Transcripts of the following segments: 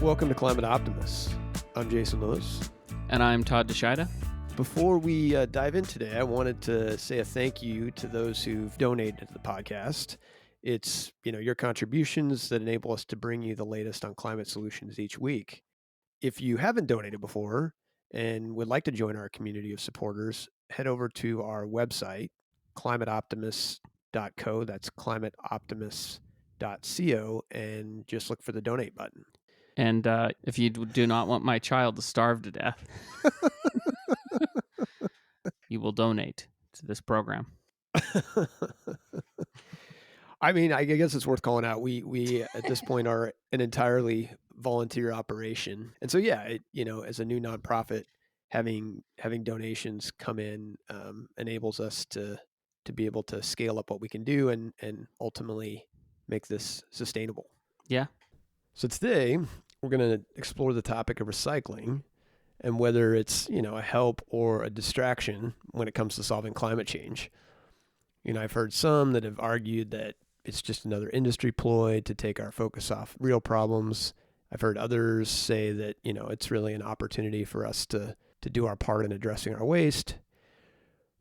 Welcome to Climate Optimists. I'm Jason Lewis. And I'm Todd DeShida. Before we dive in today, I wanted to say a thank you to those who've donated to the podcast. It's, your contributions that enable us to bring you the latest on climate solutions each week. If you haven't donated before and would like to join our community of supporters, head over to our website, climateoptimists.co. That's climateoptimists.co, and just look for the donate button. And if you do not want my child to starve to death, you will donate to this program. I mean, I guess it's worth calling out. We at this point are an entirely volunteer operation, and so as a new nonprofit, having donations come in enables us to be able to scale up what we can do and ultimately make this sustainable. Yeah. So today we're going to explore the topic of recycling and whether it's a help or a distraction when it comes to solving climate change. I've heard some that have argued that it's just another industry ploy to take our focus off real problems. I've heard others say that, it's really an opportunity for us to do our part in addressing our waste.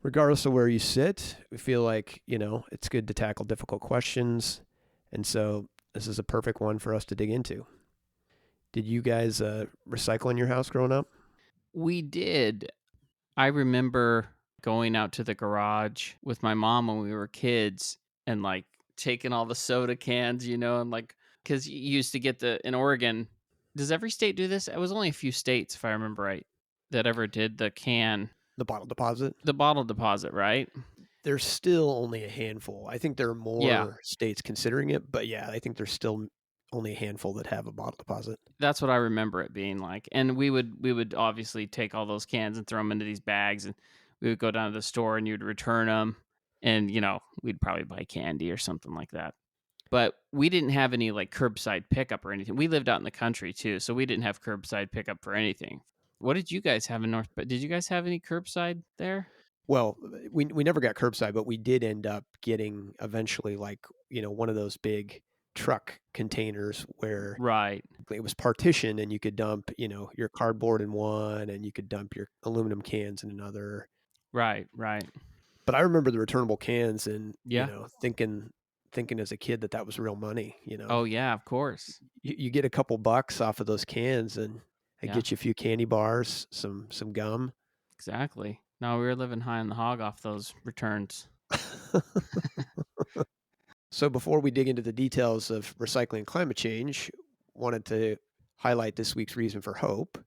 Regardless of where you sit, we feel like, it's good to tackle difficult questions. And so this is a perfect one for us to dig into. Did you guys recycle in your house growing up? We did. I remember going out to the garage with my mom when we were kids and taking all the soda cans, and because you used to get in Oregon. Does every state do this? It was only a few states, if I remember right, that ever did the bottle deposit. The bottle deposit, right? There's still only a handful. I think there are more states considering it, but I think there's still only a handful that have a bottle deposit. That's what I remember it being like. And we would obviously take all those cans and throw them into these bags, and we would go down to the store and you'd return them, and we'd probably buy candy or something like that. But we didn't have any curbside pickup or anything. We lived out in the country too, so we didn't have curbside pickup for anything. What did you guys have in North? Did you guys have any curbside there? Well, we never got curbside, but we did end up getting eventually one of those big truck containers where it was partitioned and you could dump, your cardboard in one and you could dump your aluminum cans in another. Right. But I remember the returnable cans and, thinking as a kid that was real money, Oh yeah, of course. You get a couple bucks off of those cans and it gets you a few candy bars, some gum. Exactly. No, we were living high on the hog off those returns. So before we dig into the details of recycling and climate change, wanted to highlight this week's reason for hope.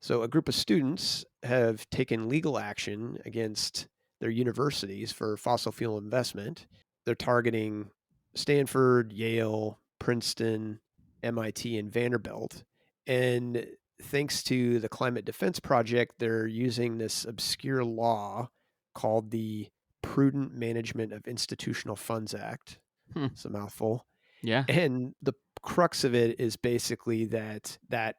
So a group of students have taken legal action against their universities for fossil fuel investment. They're targeting Stanford, Yale, Princeton, MIT, and Vanderbilt. And thanks to the Climate Defense Project, they're using this obscure law called the Prudent Management of Institutional Funds Act. It's a mouthful. Yeah. And the crux of it is basically that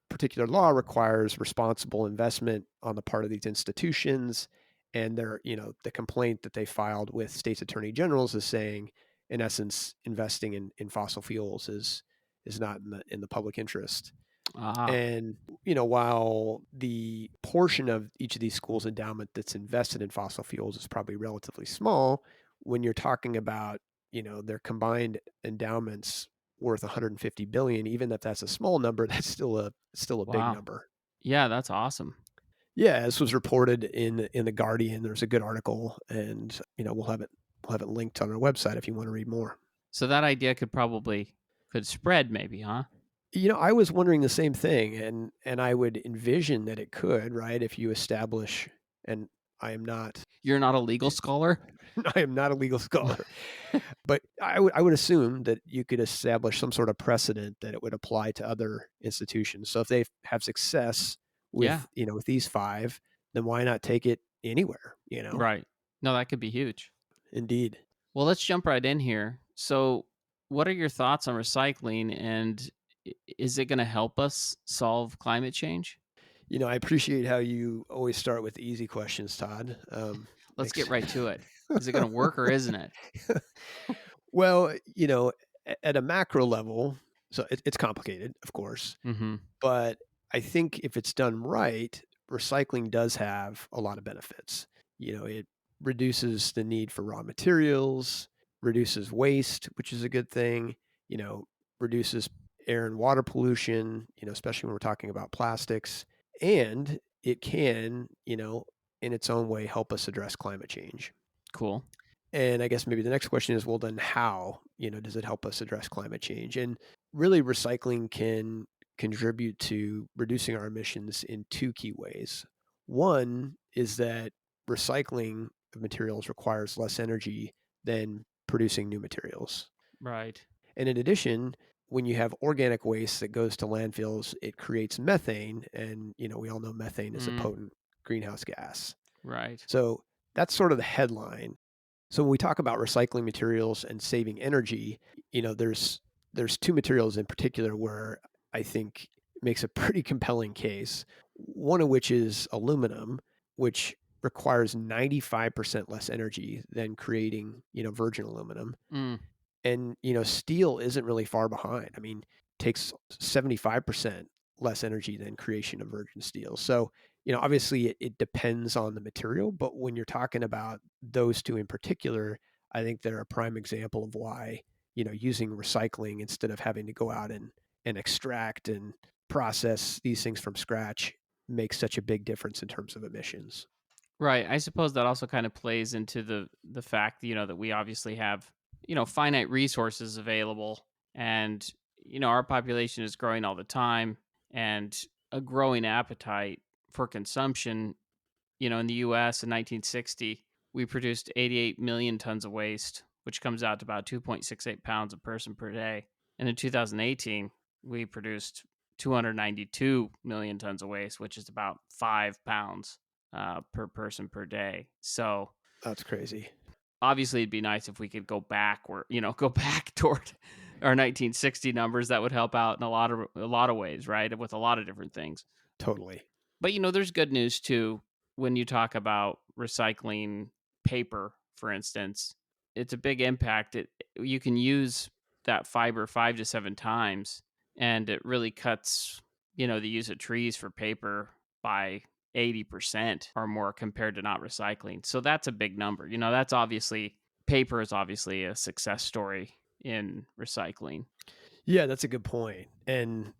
particular law requires responsible investment on the part of these institutions. And they're, the complaint that they filed with states attorney generals is saying, in essence, investing in fossil fuels is not in the public interest. And, while the portion of each of these schools' endowment that's invested in fossil fuels is probably relatively small, when you're talking about, their combined endowments worth $150 billion, even if that's a small number, that's still a big number. Yeah, that's awesome. Yeah, this was reported in the Guardian. There's a good article, and we'll have it linked on our website if you want to read more. So that idea could spread, maybe, huh? I was wondering the same thing, and I would envision that it could, right? If you establish, and I am not. You're not a legal scholar? I am not a legal scholar, but I would assume that you could establish some sort of precedent that it would apply to other institutions. So if they have success with with these five, then why not take it anywhere? Right. No, that could be huge. Indeed. Well, let's jump right in here. So, what are your thoughts on recycling, and is it going to help us solve climate change? I appreciate how you always start with easy questions, Todd. Let's get right to it. Is it going to work or isn't it? Well, at a macro level, So it's complicated, of course, Mm-hmm. but I think if it's done right, recycling does have a lot of benefits. It reduces the need for raw materials, reduces waste, which is a good thing, you know, reduces air and water pollution, especially when we're talking about plastics. And it can, in its own way, help us address climate change. Cool. And I guess maybe the next question is, well, then how, does it help us address climate change? And really, recycling can contribute to reducing our emissions in two key ways. One is that recycling of materials requires less energy than producing new materials. Right. And in addition, when you have organic waste that goes to landfills, it creates methane. And, we all know methane is a Mm, potent greenhouse gas. right. So that's sort of the headline. So when we talk about recycling materials and saving energy, there's two materials in particular where I think makes a pretty compelling case. One of which is aluminum, which requires 95% less energy than creating, virgin aluminum. Mm, And, steel isn't really far behind. I mean, takes 75% less energy than creation of virgin steel. So, obviously it depends on the material, but when you're talking about those two in particular, I think they're a prime example of why, using recycling instead of having to go out and extract and process these things from scratch makes such a big difference in terms of emissions. right. I suppose that also kind of plays into the fact, that we obviously have, finite resources available, and our population is growing all the time, and a growing appetite for consumption. In the US in 1960, we produced 88 million tons of waste, which comes out to about 2.68 pounds a person per day. And in 2018, we produced 292 million tons of waste, which is about 5 pounds per person per day. So That's crazy. obviously, it'd be nice if we could go back, or go back toward our 1960 numbers. That would help out in a lot of ways, right? With a lot of different things. Totally. But there's good news too when you talk about recycling paper, for instance. It's a big impact. You can use that fiber 5 to 7 times, and it really cuts, the use of trees for paper by 80% or more compared to not recycling. So that's a big number. That's obviously paper is obviously a success story in recycling. Yeah, that's a good point. And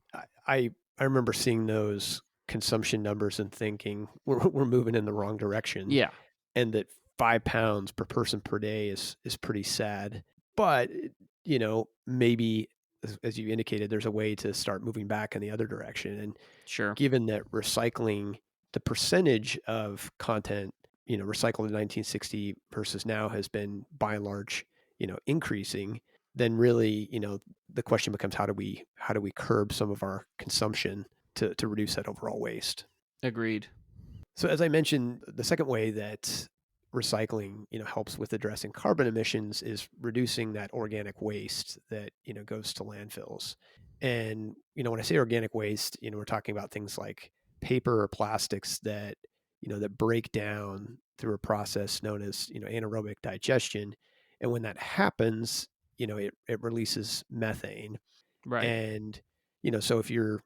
I remember seeing those consumption numbers and thinking we're moving in the wrong direction, Yeah, and that 5 pounds per person per day is pretty sad. But maybe as you indicated, there's a way to start moving back in the other direction. And sure. given that recycling, the percentage of content recycled in 1960 versus now has been by and large increasing, then really the question becomes how do we curb some of our consumption to reduce that overall waste. Agreed. So as I mentioned, the second way that recycling helps with addressing carbon emissions is reducing that organic waste that goes to landfills. And when I say organic waste, we're talking about things like paper or plastics that break down through a process known as anaerobic digestion. And when that happens, it releases methane. Right. And so if you're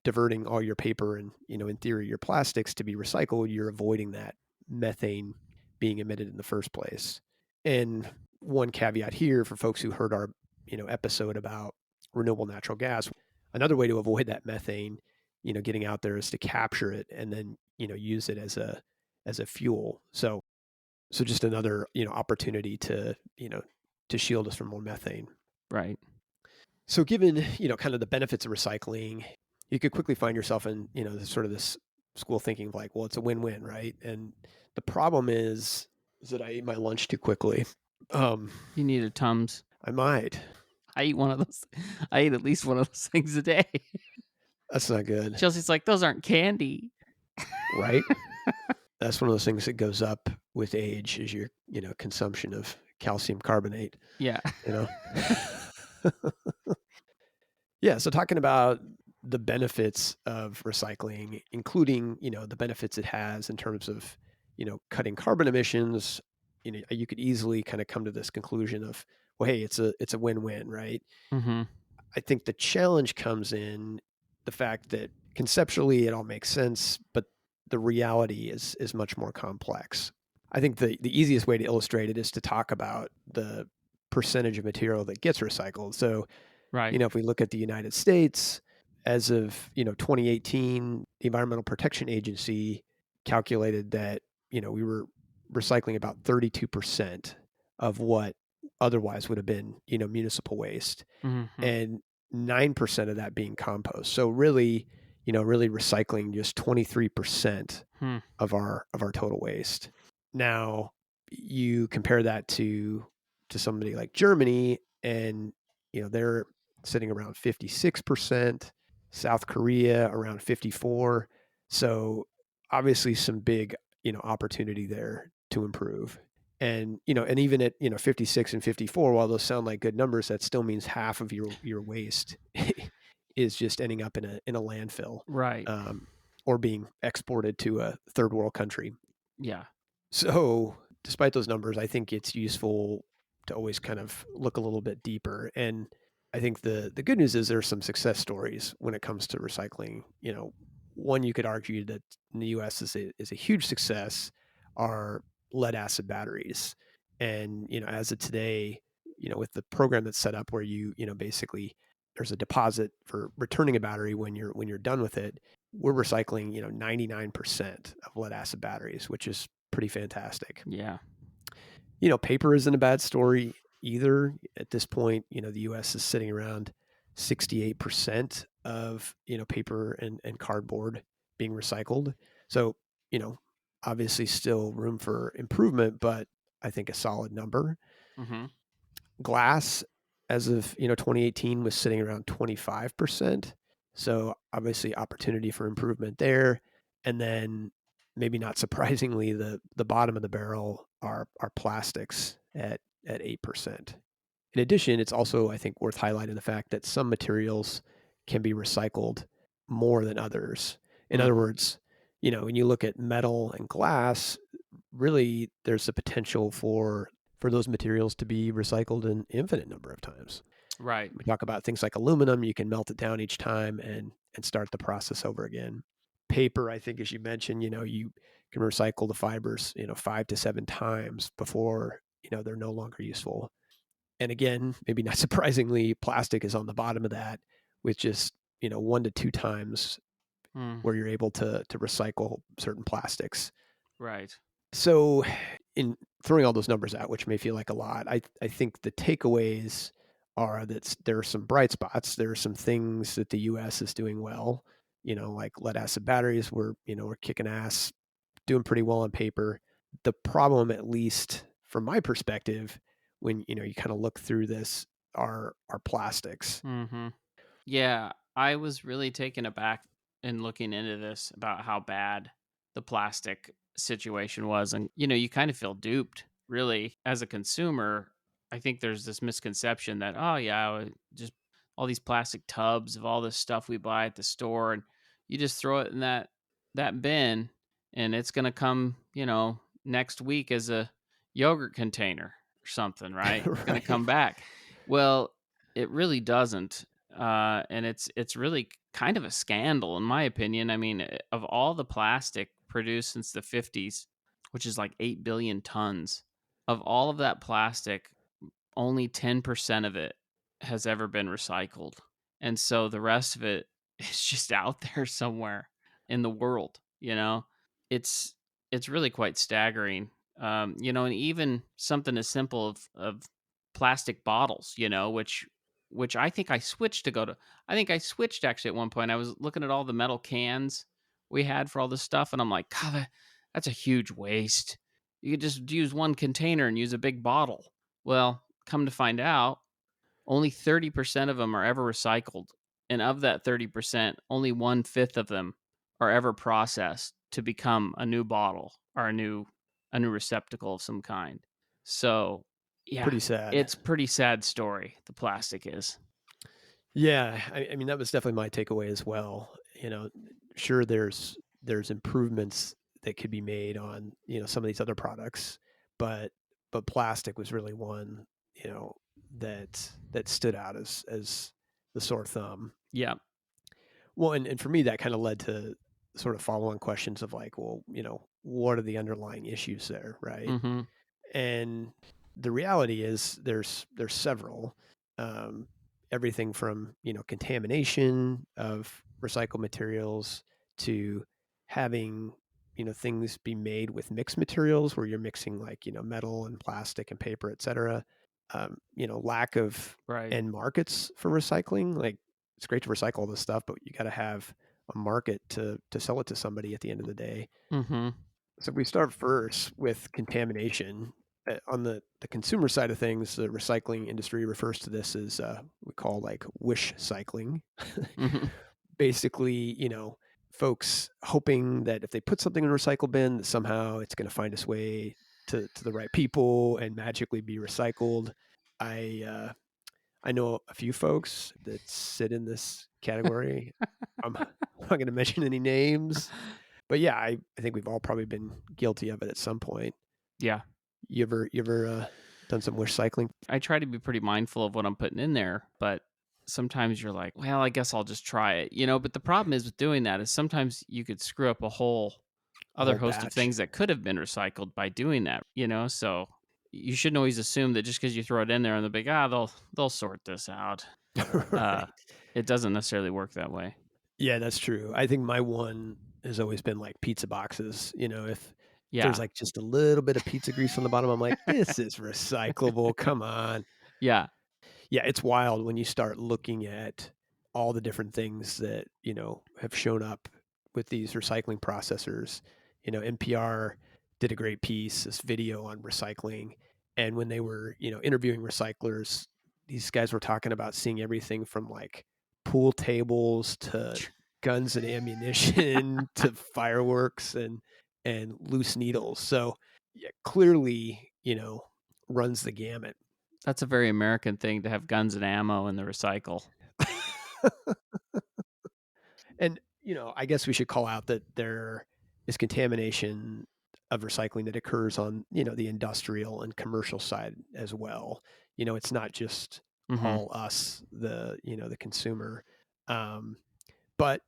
diverting all your paper and in theory your plastics to be recycled, you're avoiding that methane being emitted in the first place. And one caveat here for folks who heard our episode about renewable natural gas, another way to avoid that methane getting out there is to capture it and then use it as a fuel. So just another opportunity to shield us from more methane. Right. So given, kind of the benefits of recycling, you could quickly find yourself in, this school thinking of like, well, it's a win-win, right? And the problem is that I ate my lunch too quickly. You need a Tums. I might. I eat one of those. I eat at least one of those things a day. That's not good, Chelsea's like, those aren't candy. right? That's one of those things that goes up with age is your, consumption of calcium carbonate, Yeah. you know? Yeah, so talking about the benefits of recycling, including, the benefits it has in terms of, cutting carbon emissions, you could easily kind of come to this conclusion of, well, hey, it's a win-win, right? Mm-hmm. I think the challenge comes in the fact that conceptually it all makes sense, but the reality is much more complex. I think the easiest way to illustrate it is to talk about the percentage of material that gets recycled. So, Right. if we look at the United States, as of 2018, the Environmental Protection Agency calculated that we were recycling about 32% of what otherwise would have been municipal waste, Hmm. and 9% of that being compost. So really, really recycling just 23% Hmm. of our total waste. Now, you compare that to somebody like Germany, and they're sitting around 56%, South Korea around 54. So obviously some big, opportunity there to improve. And even at 56 and 54, while those sound like good numbers, that still means half of your waste is just ending up in a landfill, Right. um, or being exported to a third world country. Yeah. So, despite those numbers, I think it's useful to always kind of look a little bit deeper. And I think the good news is there's some success stories when it comes to recycling. One you could argue that in the U.S. is a huge success are lead acid batteries. And as of today, with the program that's set up where basically there's a deposit for returning a battery when you're done with it. We're recycling 99% of lead acid batteries, which is pretty fantastic. Yeah. Paper isn't a bad story either. At this point, the US is sitting around 68% of, paper and cardboard being recycled. So, you know, obviously still room for improvement, but I think a solid number. Hmm. Glass, as of, 2018, was sitting around 25%. So obviously opportunity for improvement there. And then maybe not surprisingly, the bottom of the barrel are plastics at 8%. In addition, it's also, I think, worth highlighting the fact that some materials can be recycled more than others. In Mm. other words, when you look at metal and glass, really there's the potential for those materials to be recycled an infinite number of times. Right. We talk about things like aluminum, you can melt it down each time and start the process over again. Paper, I think, as you mentioned, you can recycle the fibers, 5 to 7 times before, they're no longer useful. And again, maybe not surprisingly, plastic is on the bottom of that with just, 1 to 2 times Mm. where you're able to recycle certain plastics. Right. So, in throwing all those numbers out, which may feel like a lot, I think the takeaways are that there are some bright spots. There are some things that the U.S. is doing well. Like lead acid batteries, we're kicking ass, doing pretty well on paper. The problem, at least from my perspective, when you kind of look through this, are plastics. Hmm. Yeah, I was really taken aback in looking into this about how bad the plastic situation was. And, you kind of feel duped, really, as a consumer. I think there's this misconception that, oh, yeah, just all these plastic tubs of all this stuff we buy at the store, and you just throw it in that bin, and it's going to come, next week as a yogurt container or something, right? It's going to Right. come back. Well, it really doesn't, and it's really kind of a scandal in my opinion. I mean, of all the plastic produced since the 50s, which is like 8 billion tons, of all of that plastic, only 10% of it has ever been recycled. And so the rest of it is just out there somewhere in the world, you know? It's it's really quite staggering. And even something as simple of plastic bottles, which I think I think I switched actually at one point. I was looking at all the metal cans we had for all this stuff, and I'm like, God, that's a huge waste. You could just use one container and use a big bottle. Well, come to find out, only 30% of them are ever recycled. And of that 30%, only 1/5 of them are ever processed to become a new bottle or a new receptacle of some kind. So, yeah, Pretty sad. it's pretty sad story, the plastic is. Yeah, I mean, that was definitely my takeaway as well. Sure, there's improvements that could be made on some of these other products, but plastic was really one that stood out as the sore thumb. Yeah. Well, and for me, that kind of led to sort of follow-on questions of like, well, what are the underlying issues there, right? Mm-hmm. And the reality is there's several. Um, Everything from, contamination of recycled materials to having, things be made with mixed materials where you're mixing like, metal and plastic and paper, et cetera. Lack of Right. end markets for recycling. Like it's great to recycle all this stuff, but you got to have a market to sell it to somebody at the end of the day. Mm-hmm. So we start first with contamination. On the consumer side of things, the recycling industry refers to this as we call like wish cycling. Mm-hmm. Basically, folks hoping that if they put something in a recycle bin, that somehow it's going to find its way to the right people and magically be recycled. I I know a few folks that sit in this category. I'm not going to mention any names, but yeah, I think we've all probably been guilty of it at some point. Yeah. You ever done some wish cycling? I try to be pretty mindful of what I'm putting in there, but sometimes you're like, well, I guess I'll just try it, But the problem is with doing that is sometimes you could screw up a whole A other whole host of batch. things that could have been recycled by doing that. So you shouldn't always assume that just because you throw it in there and they'll be like, they'll sort this out. Uh, Right. it doesn't necessarily work that way. Yeah, that's true. I think my one has always been like pizza boxes. If there's Yeah. like just a little bit of pizza grease on the bottom, I'm like, this is recyclable. Come on. Yeah. Yeah, it's wild when you start looking at all the different things that, have shown up with these recycling processors. NPR did a great piece, this video on recycling. And when they were, interviewing recyclers, these guys were talking about seeing everything from like pool tables to guns and ammunition to fireworks and loose needles. So yeah, clearly, runs the gamut. That's a very American thing to have guns and ammo in the recycle. And, I guess we should call out that there is contamination of recycling that occurs on, the industrial and commercial side as well. It's not just Mm-hmm. all us, the consumer. Um, but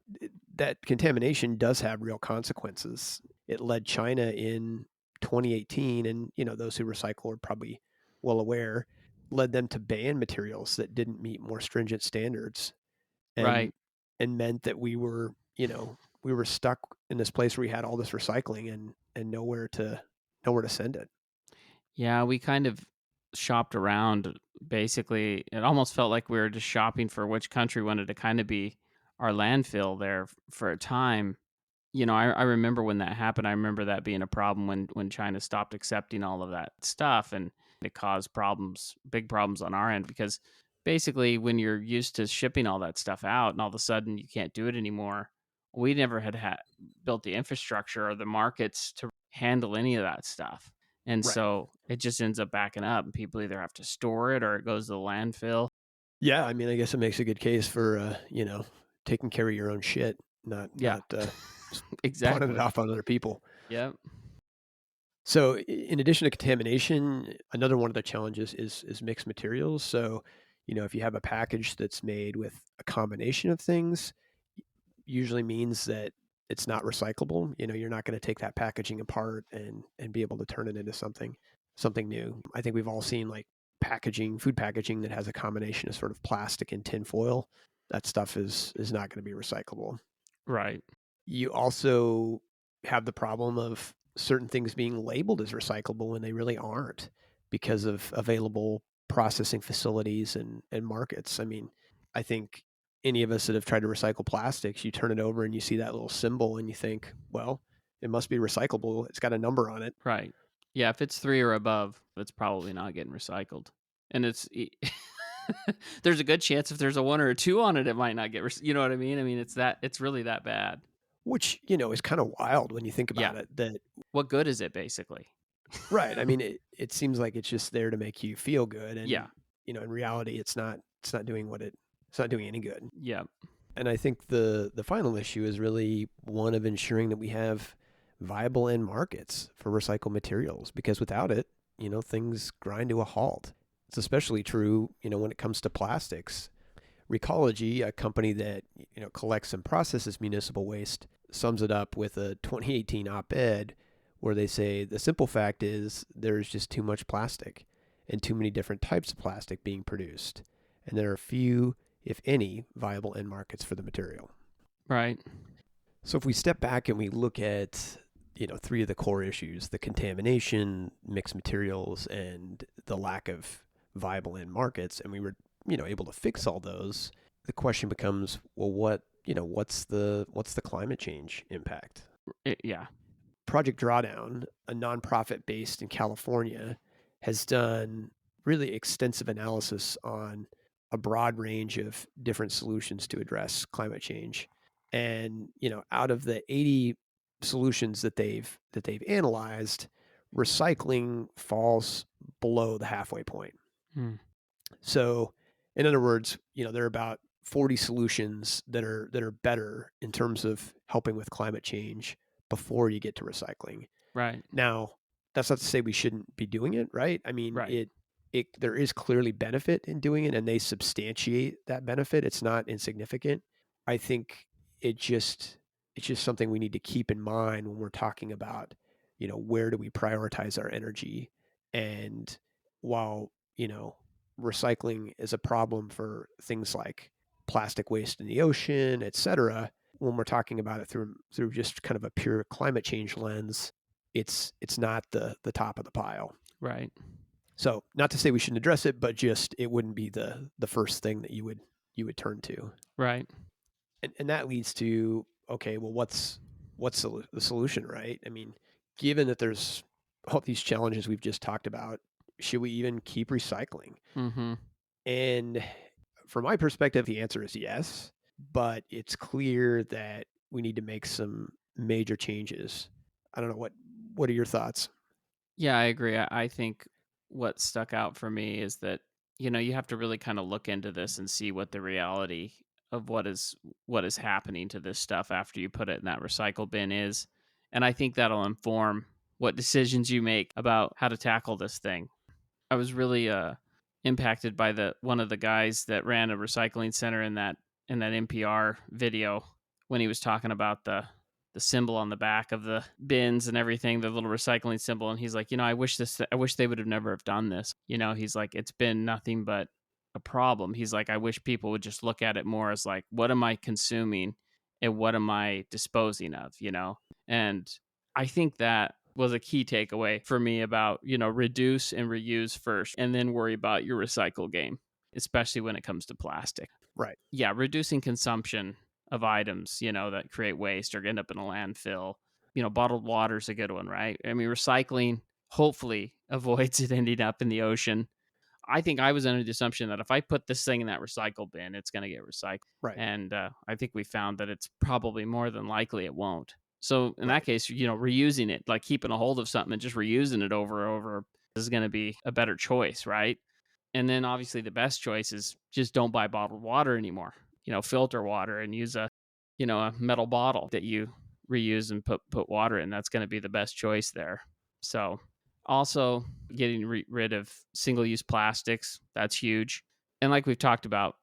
that contamination does have real consequences. It led China in 2018, and, those who recycle are probably well aware, led them to ban materials that didn't meet more stringent standards and Right. meant that we were stuck in this place where we had all this recycling and nowhere to send it. Yeah, we kind of shopped around. Basically, it almost felt like we were just shopping for which country wanted to kind of be our landfill there for a time. I remember when that happened. I remember that being a problem when China stopped accepting all of that stuff, and it caused problems, big problems on our end because basically when you're used to shipping all that stuff out and all of a sudden you can't do it anymore, we never had built the infrastructure or the markets to handle any of that stuff. And Right. so it just ends up backing up and people either have to store it or it goes to the landfill. Yeah, I mean, I guess it makes a good case for taking care of your own shit, not Yeah, just pawning it exactly. off on other people. Yep. So, in addition to contamination, another one of the challenges is mixed materials. So, if you have a package that's made with a combination of things, usually means that it's not recyclable. You're not going to take that packaging apart and be able to turn it into something new. I think we've all seen like food packaging that has a combination of sort of plastic and tin foil. That stuff is not going to be recyclable. Right. You also have the problem of certain things being labeled as recyclable when they really aren't because of available processing facilities and markets. I mean, I think any of us that have tried to recycle plastics, you turn it over and you see that little symbol and you think, well, it must be recyclable. It's got a number on it. Right. Yeah, if it's 3 or above, it's probably not getting recycled. And there's a good chance if there's a 1 or a 2 on it, it might not get you know what I mean? I mean, it's really that bad. Which, is kind of wild when you think Yeah. about it. That What good is it basically? right. I mean, it seems like it's just there to make you feel good, Yeah. and in reality, it's not doing it's not doing any good. Yeah. And I think the final issue is really one of ensuring that we have viable end markets for recycled materials, because without it, things grind to a halt. It's especially true, when it comes to plastics. Recology, a company that collects and processes municipal waste, sums it up with a 2018 op-ed where they say the simple fact is there's just too much plastic and too many different types of plastic being produced, and there are few, if any, viable end markets for the material. Right. So if we step back and we look at three of the core issues, the contamination, mixed materials, and the lack of viable end markets, and we were able to fix all those, the question becomes, well, what's the climate change impact? Yeah. Project Drawdown, a nonprofit based in California, has done really extensive analysis on a broad range of different solutions to address climate change. And out of the 80 solutions that they've analyzed, recycling falls below the halfway point. So, in other words, there are about 40 solutions that are better in terms of helping with climate change before you get to recycling. Right. Now, that's not to say we shouldn't be doing it, right? I mean, Right. there is clearly benefit in doing it, and they substantiate that benefit. It's not insignificant. I think it's just something we need to keep in mind when we're talking about, where do we prioritize our energy? And while, recycling is a problem for things like plastic waste in the ocean, et cetera, when we're talking about it through just kind of a pure climate change lens, it's not the top of the pile. Right. So not to say we shouldn't address it, but just it wouldn't be the first thing that you would turn to. Right. And that leads to, okay, well, what's the solution, right? I mean, given that there's all these challenges we've just talked about, should we even keep recycling? Mm-hmm. And from my perspective, the answer is yes, but it's clear that we need to make some major changes. I don't know, what are your thoughts? Yeah, I agree. I think what stuck out for me is that, you have to really kind of look into this and see what the reality of what is happening to this stuff after you put it in that recycle bin is. And I think that'll inform what decisions you make about how to tackle this thing. I was really impacted by one of the guys that ran a recycling center in that NPR video when he was talking about the symbol on the back of the bins and everything, the little recycling symbol. And he's like, I wish they would have never have done this. He's like, it's been nothing but a problem. He's like, I wish people would just look at it more as like, what am I consuming and what am I disposing of, And I think that was a key takeaway for me about, reduce and reuse first and then worry about your recycle game, especially when it comes to plastic. Right. Yeah, reducing consumption of items, that create waste or end up in a landfill. Bottled water is a good one, right? I mean, recycling hopefully avoids it ending up in the ocean. I think I was under the assumption that if I put this thing in that recycle bin, it's going to get recycled. Right. And I think we found that it's probably more than likely it won't. So in Right. that case, reusing it, like keeping a hold of something and just reusing it over and over is going to be a better choice, right? And then obviously the best choice is just don't buy bottled water anymore. Filter water and use a metal bottle that you reuse and put water in. That's going to be the best choice there. So also getting rid of single-use plastics, that's huge. And like we've talked about,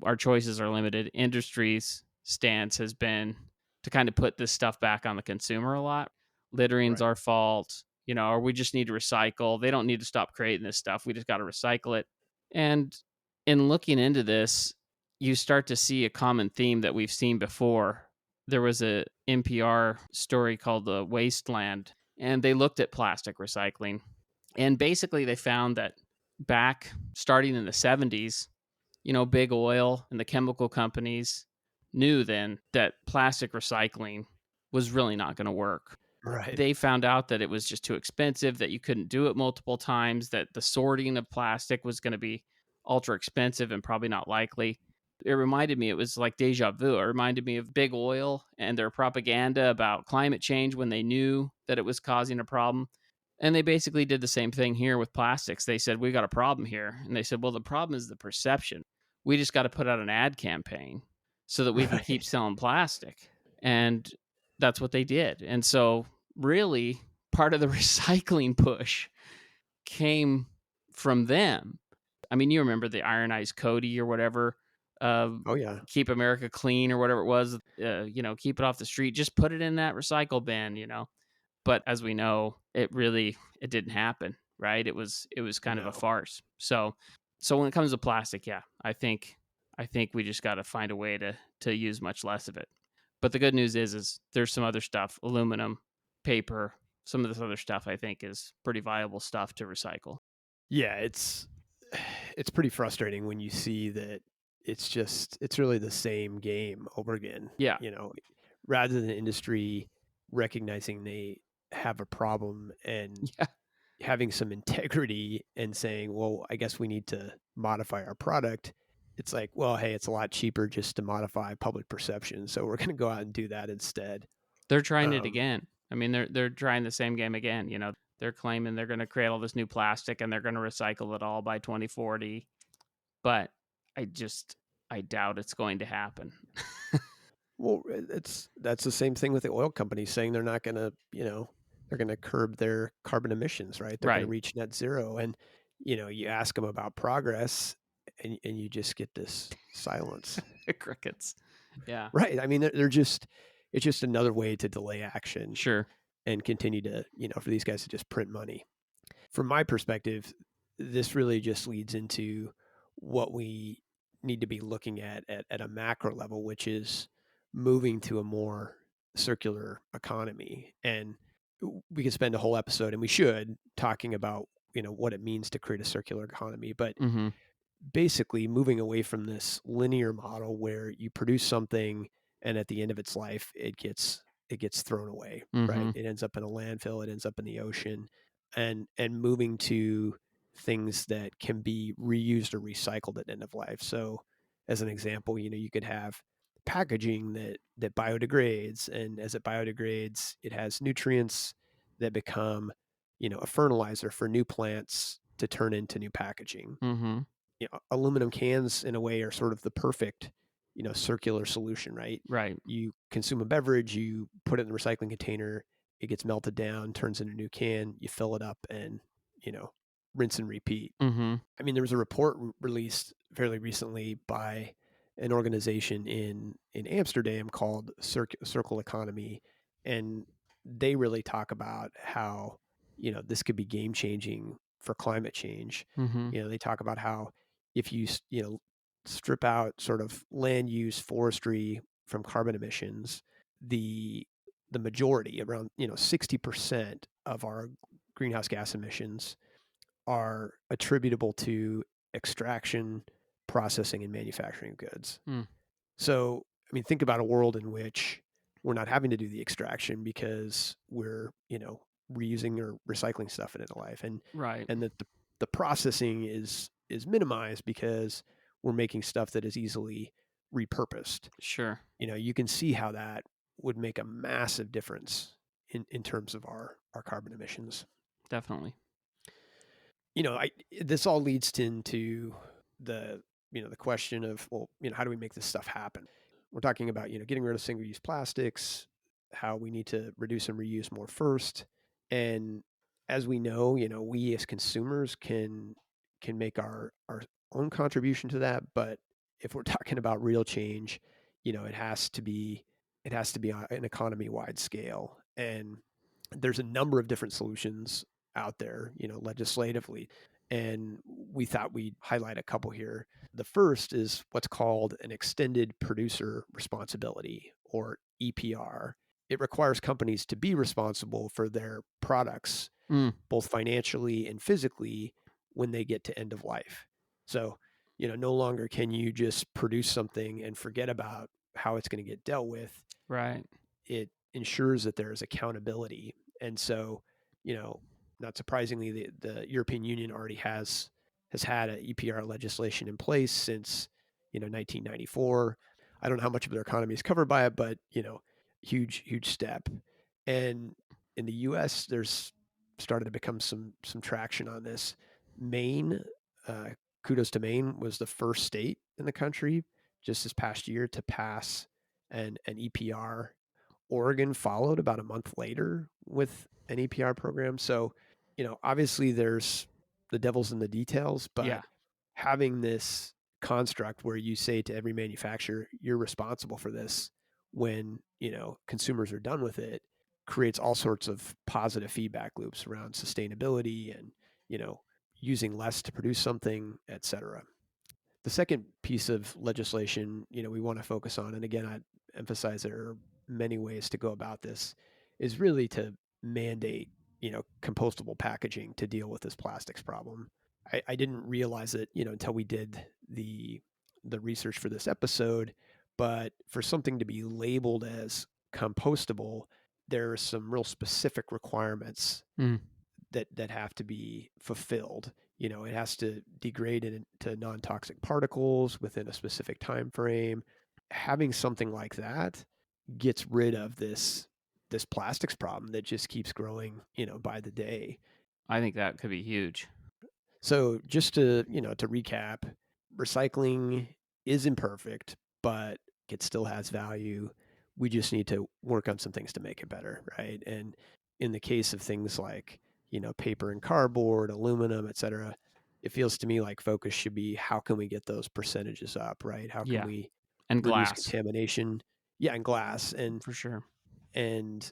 our choices are limited. Industry's stance has been to kind of put this stuff back on the consumer a lot. Littering's Right. our fault, or we just need to recycle. They don't need to stop creating this stuff. We just got to recycle it. And in looking into this, you start to see a common theme that we've seen before. There was a NPR story called The Wasteland, and they looked at plastic recycling. And basically they found that back starting in the 70s, big oil and the chemical companies knew then that plastic recycling was really not going to work. Right. They found out that it was just too expensive, that you couldn't do it multiple times, that the sorting of plastic was going to be ultra expensive and probably not likely. It reminded me, it was like deja vu. It reminded me of big oil and their propaganda about climate change when they knew that it was causing a problem. And they basically did the same thing here with plastics. They said, we got a problem here. And they said, well, the problem is the perception. We just got to put out an ad campaign so that we can keep selling plastic. And that's what they did. And so really part of the recycling push came from them. I mean, you remember the Iron Eyes Cody or whatever, uh, Oh yeah. keep America clean or whatever it was, keep it off the street, just put it in that recycle bin. But as we know, it didn't happen, right? It was kind of a No. farce. So when it comes to plastic, yeah, I think we just got to find a way to use much less of it. But the good news is there's some other stuff, aluminum, paper, some of this other stuff I think is pretty viable stuff to recycle. Yeah, it's pretty frustrating when you see that it's really the same game over again. Yeah. You know, rather than the industry recognizing they have a problem and Yeah. having some integrity and saying, well, I guess we need to modify our product. It's like, well, hey, it's a lot cheaper just to modify public perception. So we're going to go out and do that instead. They're trying it Um, again. I mean, they're trying the same game again. They're claiming they're going to create all this new plastic and they're going to recycle it all by 2040. But I just I doubt it's going to happen. well, that's the same thing with the oil companies saying they're not going to, they're going to curb their carbon emissions, right? They're going to Right. reach net zero. And, you ask them about progress and you just get this silence. Crickets. Yeah. Right. I mean, it's just another way to delay action Sure. and continue to, for these guys to just print money. From my perspective, this really just leads into what we need to be looking at a macro level, which is moving to a more circular economy. And we could spend a whole episode, and we should, talking about, what it means to create a circular economy. But Mhm. basically moving away from this linear model where you produce something and at the end of its life it gets thrown away, right? Mhm. It ends up in a landfill, it ends up in the ocean, and moving to things that can be reused or recycled at end of life. So as an example, you could have packaging that biodegrades, and as it biodegrades it has nutrients that become a fertilizer for new plants to turn into new packaging. Mhm. Aluminum cans in a way are sort of the perfect, circular solution, right? Right. You consume a beverage, you put it in the recycling container, it gets melted down, turns into a new can, you fill it up and, you know, rinse and repeat. Mhm. I mean, there was a report released fairly recently by an organization in Amsterdam called Circle Economy, and they really talk about how this could be game changing for climate change. Mhm. They talk about how if you strip out sort of land use, forestry from carbon emissions, the majority, around 60% of our greenhouse gas emissions are attributable to extraction, processing, and manufacturing of goods. Mm. So, I mean, think about a world in which we're not having to do the extraction because we're, reusing or recycling stuff in life, Right. and that the processing is minimized because we're making stuff that is easily repurposed. Sure. You can see how that would make a massive difference in terms of our carbon emissions. Definitely. I this all leads into the the question of, well, how do we make this stuff happen? We're talking about getting rid of single use plastics, how we need to reduce and reuse more first, and as we know, we as consumers can make our own contribution to that. But if we're talking about real change, it has to be on an economy wide scale, and there's a number of different solutions out there, legislatively. And we thought we'd highlight a couple here. The first is what's called an extended producer responsibility, or EPR. It requires companies to be responsible for their products, Mm. both financially and physically, when they get to end of life. So, no longer can you just produce something and forget about how it's going to get dealt with. Right. It ensures that there is accountability. And so, not surprisingly, the European Union already has had a EPR legislation in place since 1994. I don't know how much of their economy is covered by it, but huge step. And in the U.S., there's started to become some traction on this. Maine, uh, kudos to Maine, was the first state in the country just this past year to pass an EPR. Oregon followed about a month later with an EPR program. So, obviously there's the devil's in the details, Yeah. but having this construct where you say to every manufacturer, you're responsible for this when, consumers are done with it, creates all sorts of positive feedback loops around sustainability and, using less to produce something, et cetera. The second piece of legislation, we want to focus on, and again, I emphasize there are many ways to go about this, is really to mandate, compostable packaging to deal with this plastics problem. I didn't realize it, until we did the research for this episode, but for something to be labeled as compostable, there are some real specific requirements that have to be fulfilled. It has to degrade into non-toxic particles within a specific time frame. Having something like that gets rid of this plastics problem that just keeps growing, by the day. I think that could be huge. So just to recap, recycling is imperfect, but it still has value. We just need to work on some things to make it better, right? And in the case of things like, paper and cardboard, aluminum, et cetera, it feels to me like focus should be how can we get those percentages up, right? How can we and reduce glass contamination? Yeah, and glass, and for sure, and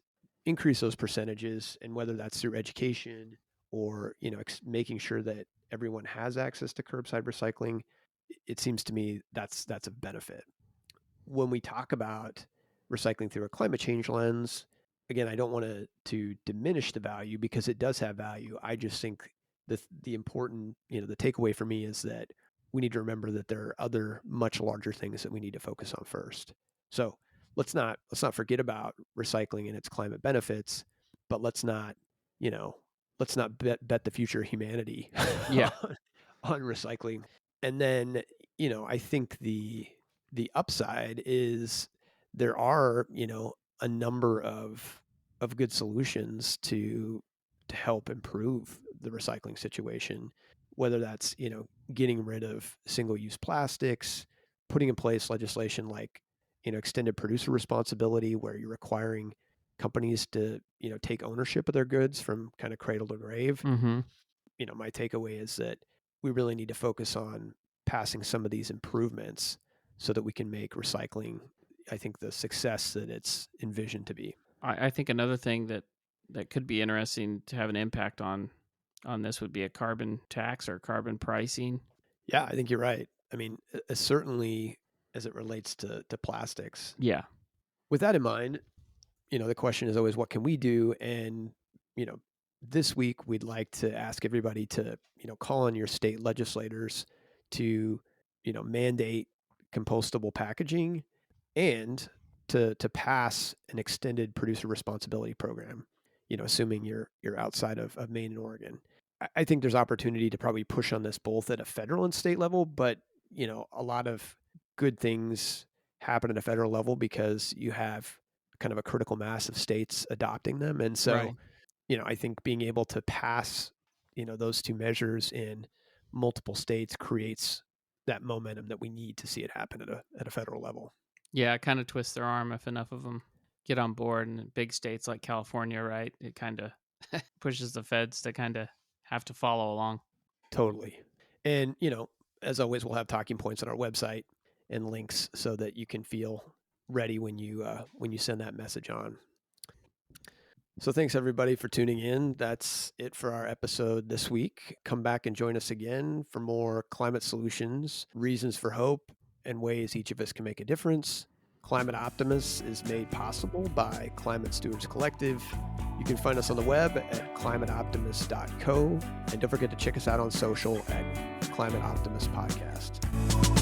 increase those percentages, and whether that's through education or making sure that everyone has access to curbside recycling, it seems to me that's a benefit. When we talk about recycling through a climate change lens, again, I don't want to diminish the value because it does have value. I just think the important, the takeaway for me is that we need to remember that there are other much larger things that we need to focus on first. So let's not forget about recycling and its climate benefits, but let's not bet the future of humanity on recycling. And then, I think the upside is there are, a number of good solutions to help improve the recycling situation, whether that's, getting rid of single-use plastics, putting in place legislation like, extended producer responsibility, where you're requiring companies to, take ownership of their goods from kind of cradle to grave. My takeaway is that we really need to focus on passing some of these improvements so that we can make recycling, I think, the success that it's envisioned to be. I think another thing that could be interesting to have an impact on this would be a carbon tax or carbon pricing. Yeah, I think you're right. I mean, certainly as it relates to plastics. Yeah. With that in mind, the question is always, what can we do? And, this week we'd like to ask everybody to, call on your state legislators to, mandate compostable packaging and to pass an extended producer responsibility program, assuming you're outside of Maine and Oregon. I think there's opportunity to probably push on this both at a federal and state level, but, a lot of good things happen at a federal level because you have kind of a critical mass of states adopting them. And so, Right. I think being able to pass, those two measures in multiple states creates that momentum that we need to see it happen at a federal level. Yeah, it kind of twists their arm if enough of them get on board. And in big states like California, right, it kind of pushes the feds to kind of have to follow along. Totally. And, as always, we'll have talking points on our website and links so that you can feel ready when you send that message on. So thanks everybody for tuning in. That's it for our episode this week. Come back and join us again for more climate solutions, reasons for hope, and ways each of us can make a difference. Climate Optimists is made possible by Climate Stewards Collective. You can find us on the web at climateoptimist.co. And don't forget to check us out on social at Climate Optimist Podcast.